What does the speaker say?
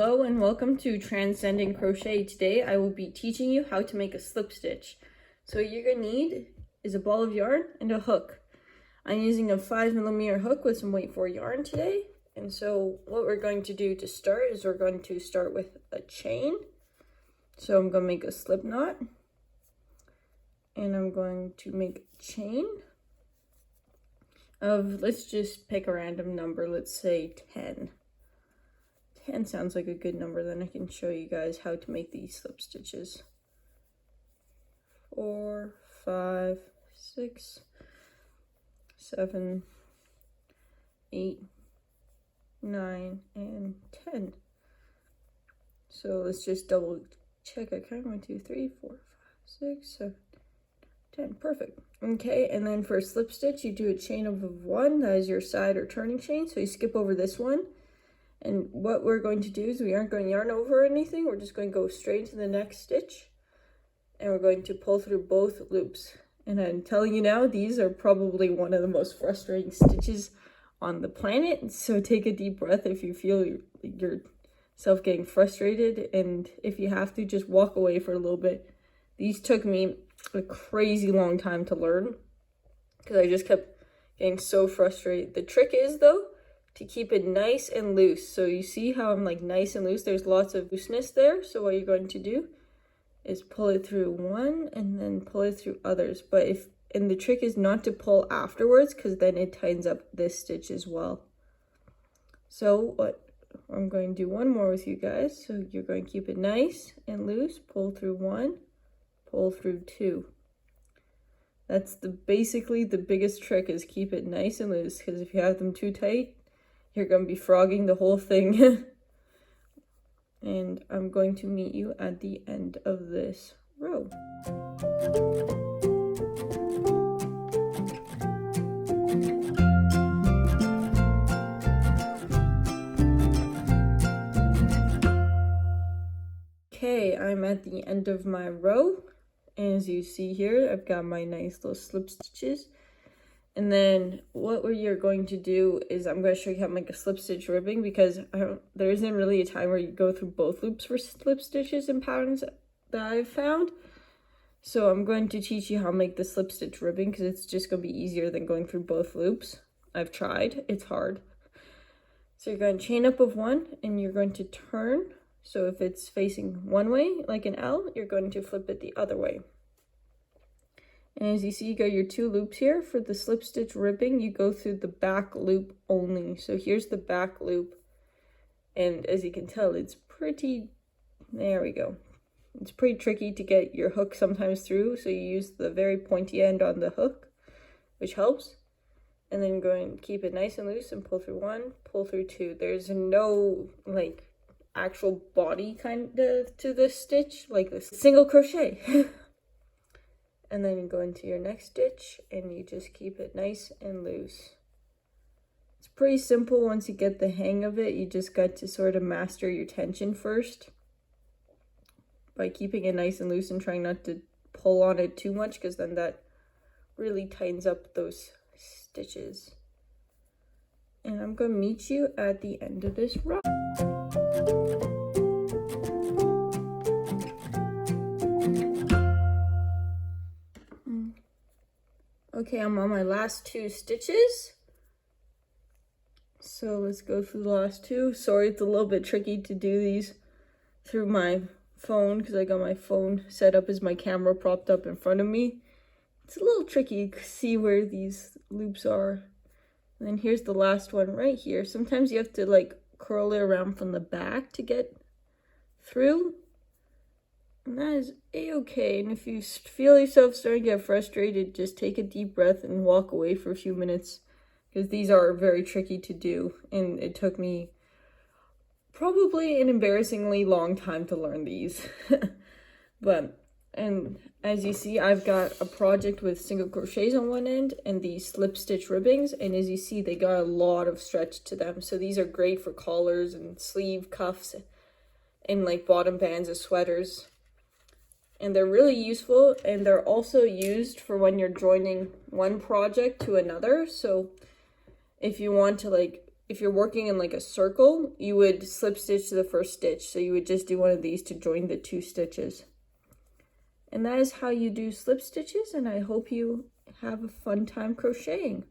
Hello and welcome to Transcending Crochet. Today I will be teaching you how to make a slip stitch. So what you're going to need is a ball of yarn and a hook. I'm using a 5mm hook with some weight 4 yarn today. And so what we're going to do to start is we're going to start with a chain. So I'm going to make a slip knot. And I'm going to make a chain of, let's just pick a random number, let's say 10. 10 sounds like a good number, then I can show you guys how to make these slip stitches. 4, 5, 6, 7, 8, 9, and 10. So let's just double check. I count 1, 2, 3, 4, 5, 6, 7, 10. Perfect. Okay, and then for a slip stitch, you do a chain of 1. That is your side or turning chain. So you skip over this one. And what we're going to do is we aren't going to yarn over anything. We're just going to go straight to the next stitch. And we're going to pull through both loops. And I'm telling you now, these are probably one of the most frustrating stitches on the planet. So take a deep breath if you feel yourself getting frustrated. And if you have to, just walk away for a little bit. These took me a crazy long time to learn because I just kept getting so frustrated. The trick is, though, to keep it nice and loose. So you see how I'm like nice and loose? There's lots of looseness there. So what you're going to do is pull it through one and then pull it through others. And the trick is not to pull afterwards because then it tightens up this stitch as well. So what I'm going to do one more with you guys. So you're going to keep it nice and loose. Pull through one, pull through two. That's basically the biggest trick, is keep it nice and loose, because if you have them too tight, you're going to be frogging the whole thing. And I'm going to meet you at the end of this row. Okay, I'm at the end of my row. And as you see here, I've got my nice little slip stitches. And then what you're going to do is I'm going to show you how to make a slip stitch ribbing, because there isn't really a time where you go through both loops for slip stitches and patterns that I've found. So I'm going to teach you how to make the slip stitch ribbing, because it's just going to be easier than going through both loops. I've tried. It's hard. So you're going to chain up of 1 and you're going to turn. So if it's facing one way, like an L, you're going to flip it the other way. And as you see, you got your 2 loops here. For the slip stitch ribbing, you go through the back loop only. So here's the back loop. And as you can tell, it's pretty, there we go. It's pretty tricky to get your hook sometimes through. So you use the very pointy end on the hook, which helps. And then you're going to keep it nice and loose and pull through 1, pull through 2. There's no like actual body kind of to this stitch, like this single crochet. And then you go into your next stitch and you just keep it nice and loose. It's pretty simple once you get the hang of it. You just got to sort of master your tension first by keeping it nice and loose and trying not to pull on it too much, because then that really tightens up those stitches. And I'm going to meet you at the end of this row. Okay, I'm on my last 2 stitches. So let's go through the last 2. Sorry, it's a little bit tricky to do these through my phone, because I got my phone set up as my camera propped up in front of me. It's a little tricky to see where these loops are. And then here's the last one right here. Sometimes you have to like curl it around from the back to get through. And that is a-okay. And if you feel yourself starting to get frustrated, just take a deep breath and walk away for a few minutes, because these are very tricky to do. And it took me probably an embarrassingly long time to learn these. And as you see, I've got a project with single crochets on one end and these slip stitch ribbings. And as you see, they got a lot of stretch to them. So these are great for collars and sleeve cuffs and like bottom bands of sweaters. And they're really useful, and they're also used for when you're joining one project to another. So if you want to like if you're working in like a circle, you would slip stitch to the first stitch. So you would just do one of these to join the 2 stitches. And that is how you do slip stitches, and I hope you have a fun time crocheting.